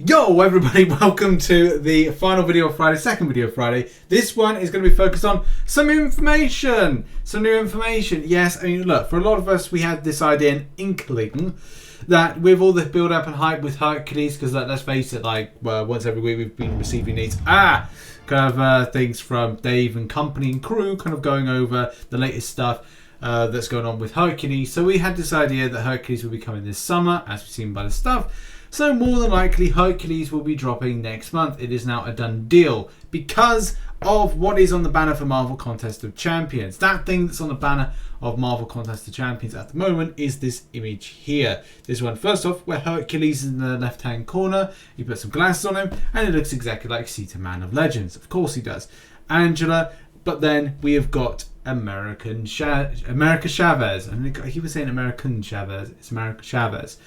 Yo everybody, welcome to the final video of Friday, second video of Friday. This one is going to be focused on some information, some new information. Yes, I mean look, for a lot of us we had this idea and inkling that with all the build up and hype with Hercules, because let's face it, like once every week we've been receiving these things from Dave and company and crew kind of going over the latest stuff that's going on with Hercules. So we had this idea that Hercules will be coming this summer, as we've seen by the stuff. So more than likely Hercules will be dropping next month. It is now a done deal because of what is on the banner for Marvel Contest of Champions. That thing that's on the banner of Marvel Contest of Champions at the moment is this image here. This one, first off, where Hercules is in the left hand corner. You put some glasses on him and it looks exactly like RichTheMan of Legends. Of course he does. Angela, but then we have got America Chavez. And he was saying American Chavez. It's America Chavez,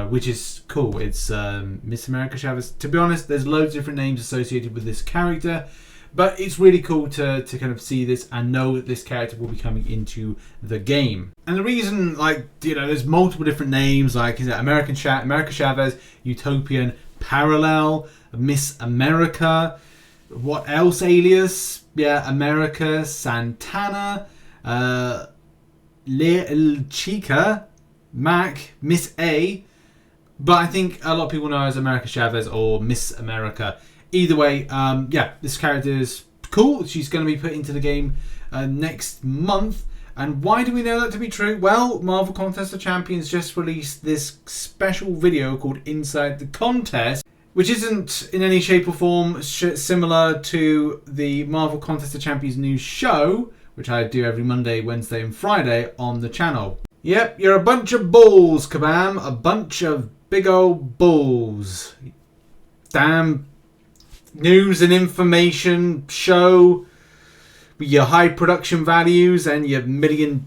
which is cool. It's Miss America Chavez. To be honest, there's loads of different names associated with this character, but it's really cool to kind of see this and know that this character will be coming into the game. And the reason, there's multiple different names, like is it America Chavez, Utopian Parallel, Miss America. What else? Alias? Yeah, America, Santana, Little Chica, Mac, Miss A. But I think a lot of people know her as America Chavez or Miss America. Either way, this character is cool. She's going to be put into the game next month. And why do we know that to be true? Well, Marvel Contest of Champions just released this special video called Inside the Contest, which isn't in any shape or form similar to the Marvel Contest of Champions news show, which I do every Monday, Wednesday and Friday on the channel. Yep, you're a bunch of bulls, Kabam. A bunch of big old bulls. Damn news and information show with your high production values and your $1 million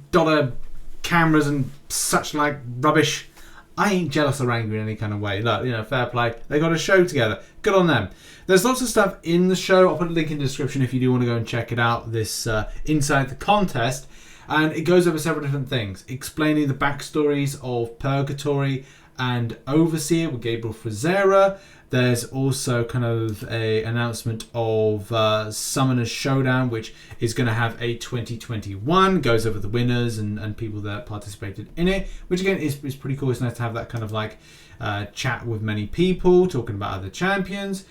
cameras and such like rubbish. I ain't jealous or angry in any kind of way. Look, fair play. They got a show together. Good on them. There's lots of stuff in the show. I'll put a link in the description if you do want to go and check it out. This Inside the Contest. And it goes over several different things. Explaining the backstories of Purgatory and Overseer with Gabriel Frazera. There's also kind of an announcement of Summoner Showdown, which is going to have a 2021. Goes over the winners and people that participated in it, which again is pretty cool. It's nice to have that kind of chat with many people, talking about other champions.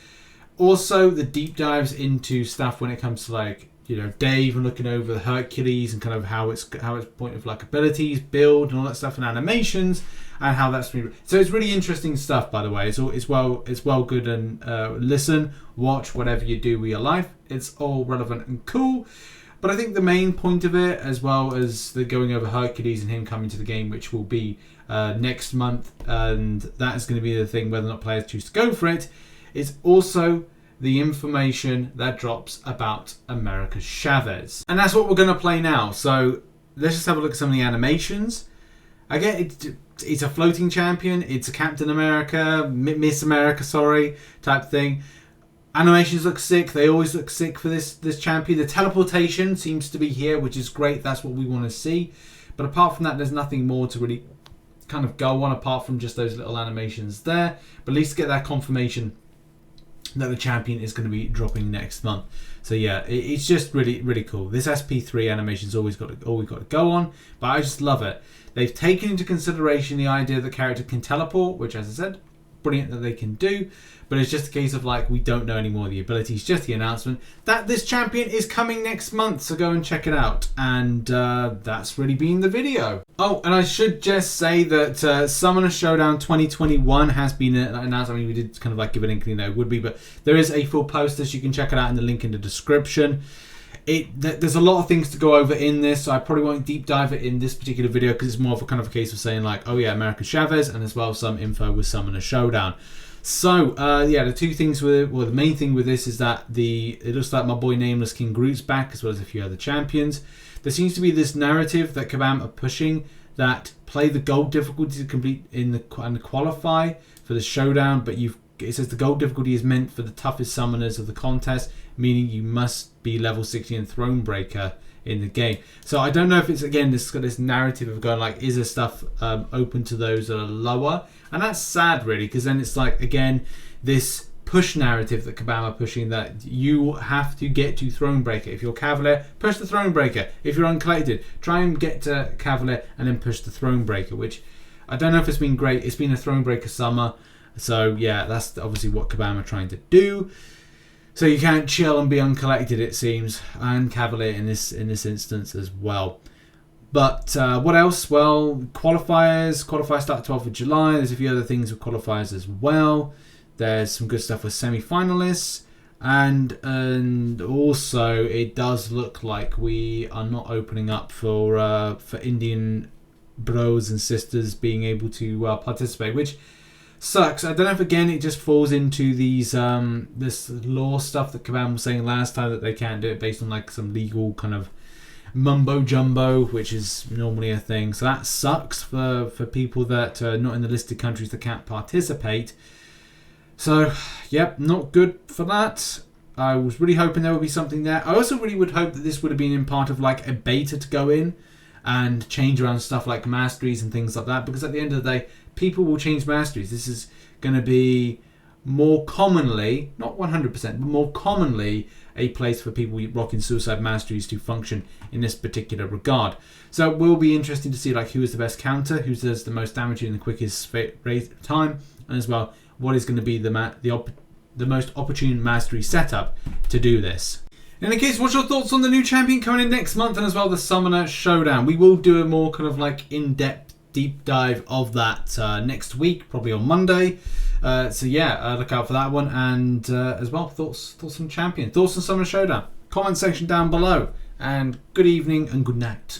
Also, the deep dives into stuff when it comes to Dave and looking over the Hercules and kind of how it's point of abilities, build and all that stuff and animations and how that's been. So it's really interesting stuff, by the way. It's well good and listen, watch, whatever you do with your life. It's all relevant and cool. But I think the main point of it, as well as the going over Hercules and him coming to the game, which will be next month, and that is going to be the thing whether or not players choose to go for it, is also the information that drops about America Chavez. And that's what we're going to play now. So let's just have a look at some of the animations. Again, it's a floating champion. It's a Captain America, Miss America, type thing. Animations look sick. They always look sick for this champion. The teleportation seems to be here, which is great. That's what we want to see. But apart from that, there's nothing more to really kind of go on apart from just those little animations there. But at least get that confirmation that the champion is going to be dropping next month. So yeah, it's just really, really cool. This SP3 animation's always got to go on, but I just love it. They've taken into consideration the idea that the character can teleport, which, as I said, brilliant that they can do, but it's just a case of we don't know any more of the abilities, just the announcement that this champion is coming next month, so go and check it out. And that's really been the video. Oh, and I should just say that Summoner Showdown 2021 has been announced. I mean, we did kind of give an inkling that it would be, but there is a full poster, so you can check it out in the link in the description. There's a lot of things to go over in this, so I probably won't deep dive it in this particular video because it's more of a kind of a case of saying oh yeah, America Chavez, and as well some info with Summoner Showdown. So the two things the main thing with this is that it looks like my boy Nameless King Groot's back, as well as a few other champions. There seems to be this narrative that Kabam are pushing that play the gold difficulty to complete and qualify for the showdown, but it says the gold difficulty is meant for the toughest summoners of the contest, meaning you must be level 60 and Thronebreaker in the game. So I don't know if it's, again, this got this narrative of going like, is there stuff open to those that are lower? And that's sad, really, because then it's like, again, this push narrative that Kabam are pushing, that you have to get to Thronebreaker. If you're Cavalier, push the Thronebreaker. If you're Uncollected, try and get to Cavalier and then push the Thronebreaker, which I don't know if it's been great. It's been a Thronebreaker summer. So yeah, that's obviously what Kabam are trying to do. So you can't chill and be Uncollected, it seems, and Cavalier in this instance as well. But what else? Well, qualifiers start 12th of July. There's a few other things with qualifiers as well. There's some good stuff with semi-finalists, and also it does look like we are not opening up for Indian bros and sisters being able to participate, which sucks. I don't know if again it just falls into these this law stuff that Kabam was saying last time, that they can't do it based on like some legal kind of mumbo jumbo, which is normally a thing. So that sucks for people that are not in the listed countries that can't participate. So, yep, not good for that. I was really hoping there would be something there. I also really would hope that this would have been in part of like a beta to go in and change around stuff like masteries and things like that, because at the end of the day, people will change masteries. This is going to be more commonly, not 100%, but more commonly a place for people rocking suicide masteries to function in this particular regard. So it will be interesting to see like who is the best counter, who does the most damage in the quickest time, and as well what is going to be the most opportune mastery setup to do this. In any case, what's your thoughts on the new champion coming in next month, and as well the Summoner Showdown? We will do a more kind of like in-depth deep dive of that next week, probably on Monday. So yeah, look out for that one, and as well thoughts on champion, thoughts on Summoner Showdown. Comment section down below, and good evening and good night.